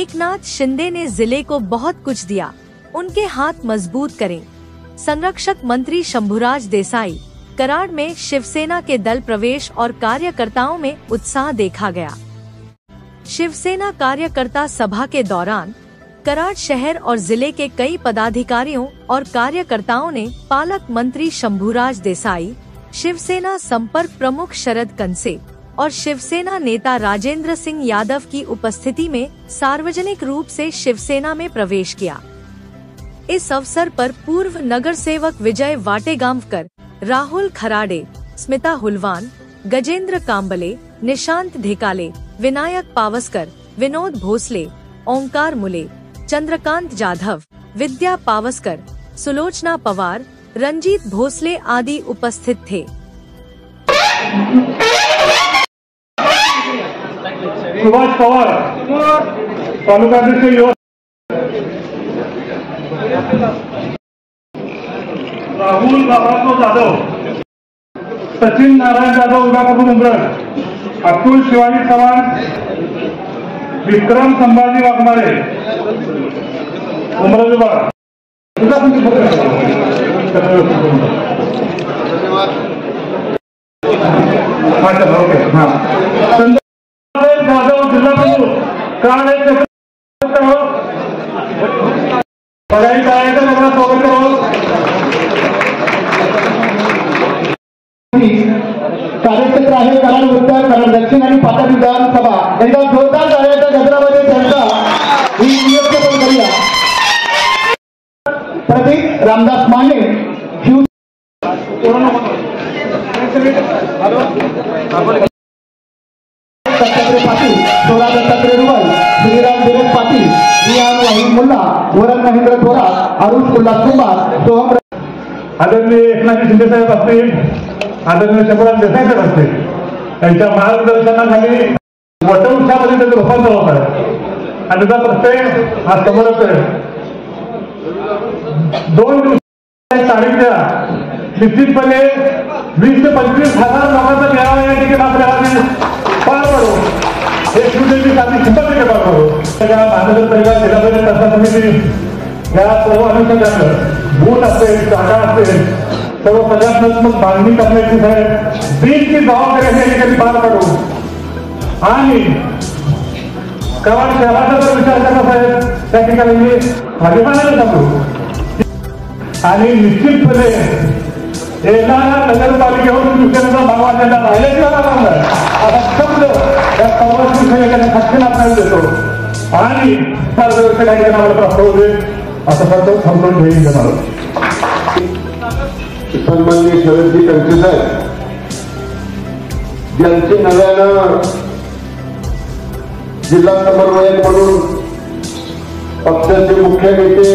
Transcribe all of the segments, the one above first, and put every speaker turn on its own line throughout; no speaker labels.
एकनाथ शिंदे ने जिले को बहुत कुछ दिया, उनके हाथ मजबूत करें। संरक्षक मंत्री शंभुराज देसाई। कराड़ में शिवसेना के दल प्रवेश और कार्यकर्ताओं में उत्साह देखा गया। शिवसेना कार्यकर्ता सभा के दौरान कराड़ शहर और जिले के कई पदाधिकारियों और कार्यकर्ताओं ने पालक मंत्री शंभुराज देसाई, शिवसेना संपर्क प्रमुख शरद कंसे और शिवसेना नेता राजेंद्र सिंह यादव की उपस्थिति में सार्वजनिक रूप से शिवसेना में प्रवेश किया। इस अवसर पर पूर्व नगर सेवक विजय वाटेगांवकर, राहुल खराड़े, स्मिता हुलवान, गजेंद्र कांबले, निशांत ढेकाले, विनायक पावस्कर, विनोद भोसले, ओंकार मुले, चंद्रकांत जाधव, विद्या पावस्कर, सुलोचना पवार, रंजीत भोसले आदि उपस्थित थे।
सुभाष पवार, तालुकाध्यक्ष युवा, राहुल जाधव, सचिन नारायण जाधव विभाग उमरड, अतुल शिवाजी चव्हाण, विक्रम संभाजी वाघमारे उमरड विभाग। जाधव जिल्हा प्रमुख
कार्यक्षेत्र आहे कराड उत्तर, कराड दक्षिण आणि पाटण विधानसभा यांचा जोरदार कार्याच्या गजरामध्ये त्यांचा ही नियुक्ती पण करूया। प्रदीप रामदास माने, दत्तात्रय पाटील, सोळा दत्तात्रय रुबल, श्रीराम दिनेश पाटील, रियान वाहिद मुल्ला, वरद महेंद्र थोरात, अरुण उल्लास कुंभार, सोहम
आदरणीय एकनाथ शिंदे साहेब असतील, आदरणीय शंभुराज देसाई साहेब असतील, त्यांच्या मार्गदर्शनाखाली वटवृक्षामध्ये त्याचं रूपांतर होत आहे आणि त्याचा प्रत्यय हा समोरच आहे। 2 दिवस तारीखच्या निश्चितपणे 20 ते 25 हजार लोकांचा मेळावा या ठिकाणी आपल्याला पार पडू, हे शिवसेनेची साधी 100% पार पडू। त्या महानगरपालिका जिल्हा परिषद संस्था समिती या सर्व अनुषंगानं बूथ असेल, जागा असेल, सर्व प्रजासत्तात्मक मागणी करण्याची साहेब बिलची जबाबदारी या ठिकाणी पार पाडू आणि कराड शहराचा जर विचार करत साहेब त्या ठिकाणी मी अभिमानाने सांगू आणि निश्चितपणे येणाऱ्या नगरपालिकेवर शिवसेनेचा भाव वाढलेला राहिल्याशिवाय राहणार असा शब्द या सर्व शिवसेनेकडे खात्रीने आपल्याला देतो आणि मार्गदर्शक काही आम्हाला प्राप्त होते असं सर्व समजून घेईन मला।
सन्माननीय शरदजी कंसे साहेब ज्यांचे नव्यानं जिल्हा समन्वयक म्हणून पक्षाचे मुख्य नेते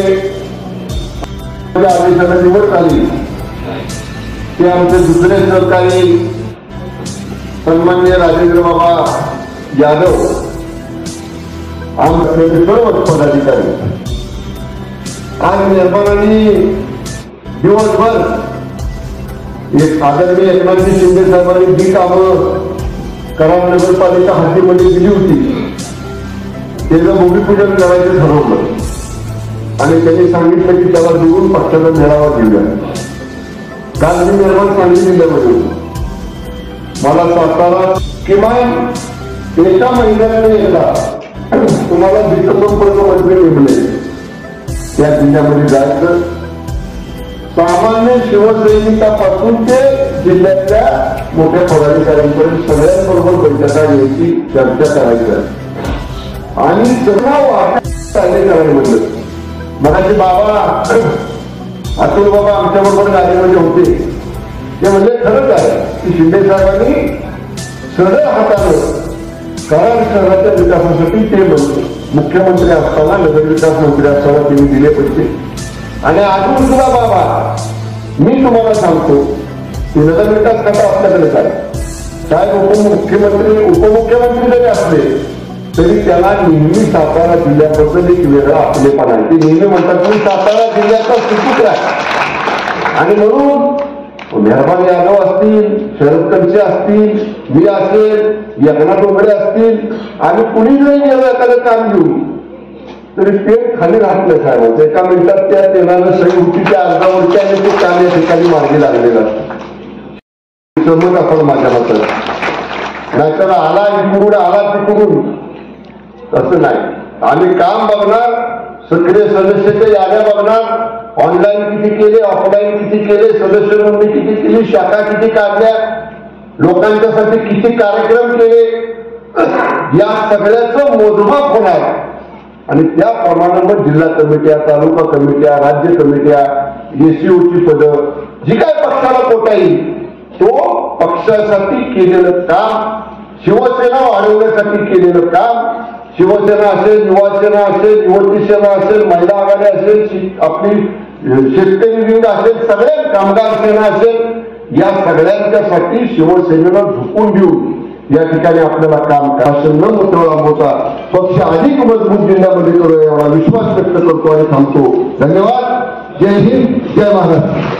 आदेशाला निवड झाली, ते आमचे दुसरे सहकारी सन्माननीय राजेंद्र बाबा यादव, आमचे सर्व पदाधिकारी आज निर्माणाने दिवसभर एक आदरणीय एकनाथ शिंदे साहेबांनी जी कामं कराड नगरपालिका हद्दीमध्ये दिली होती त्याचं भूमिपूजन करायचं ठरवलं आणि त्यांनी सांगितलं की त्याला देऊन पक्षाचा मेळावा घेऊया। काल मी निर्माण सांगली जिल्ह्यामध्ये मला सातारा किमान एका महिन्याने एकदा तुम्हाला डिसेंबरपर्यंत मंत्री नेमले त्या जिल्ह्यामध्ये जायचं, सामान्य शिवसैनिकापासून ते जिल्ह्यातल्या मोठ्या पदाधिकाऱ्यांपर्यंत सगळ्यांबरोबर बैठका घ्यायची, चर्चा करायचं आणि सर्व चालले करायला म्हटलं। मगाशी बाबा अतुल बाबा आमच्या बरोबर गाडीमध्ये होते, ते म्हणजे खरंच आहे की शिंदे साहेबांनी सरळ हातानं कराड शहराच्या विकासासाठी ते मुख्यमंत्री असताना, नगरविकास मंत्री असताना त्यांनी दिले पैसे आणि अजून सुद्धा बाबा मी तुम्हाला सांगतो की नगरविकास खाता आपल्याकडेच आहे। साहेब उपमुख्यमंत्री जरी असले तरी त्याला नेहमी सातारा जिल्ह्याबद्दल एक वेगळा आपलेपणा आहे। ते नेहमी म्हणतात की सातारा जिल्ह्याचा सुपुत्र आहे आणि म्हणून मेहरबान यादव असतील, शरद कंसे असतील, मी असेल, एकनाथ डोंगरे असतील आणि कुणी जरी गेलं एखादं काम घेऊन तरी पेट खाली घातलं साहेबांचं. एका मिनिटात त्या तेलानं सही उठीच्या अर्धावरती आणि ते काम या ठिकाणी मार्गी लागलेलं असतं. समज आपण माझ्या मतात नाहीतर आला इकडून आला तिकडून तसं नाही. आम्ही काम बघणार, सक्रिय सदस्याच्या याद्या बघणार, ऑनलाईन किती केले, ऑफलाईन किती केले, सदस्य नोंदणी किती केली, शाखा किती काढल्या, लोकांच्यासाठी किती कार्यक्रम केले, या सगळ्याचं मोजमाप होणार. आणि त्याप्रमाणे मग जिल्हा कमिट्या, तालुका कमिट्या, राज्य कमिट्या, एसीओची पदं, जी काय पक्षाला कोटा येईल तो पक्षासाठी केलेलं काम, शिवसेना वाढवण्यासाठी केलेलं काम, शिवसेना असेल, युवासेना असेल, युवती सेना असेल, महिला आघाडी असेल, आपली शेतकरी विंग असेल, सगळ्या कामगार सेना असेल, या सगळ्यांच्यासाठी शिवसेनेला झुकून देऊन या ठिकाणी आपल्याला काम करायचं न होता पक्ष अधिक मजबूत जिल्ह्यामध्ये करूया एवढा विश्वास व्यक्त करतो आणि थांबतो. धन्यवाद. जय हिंद, जय महाराष्ट्र.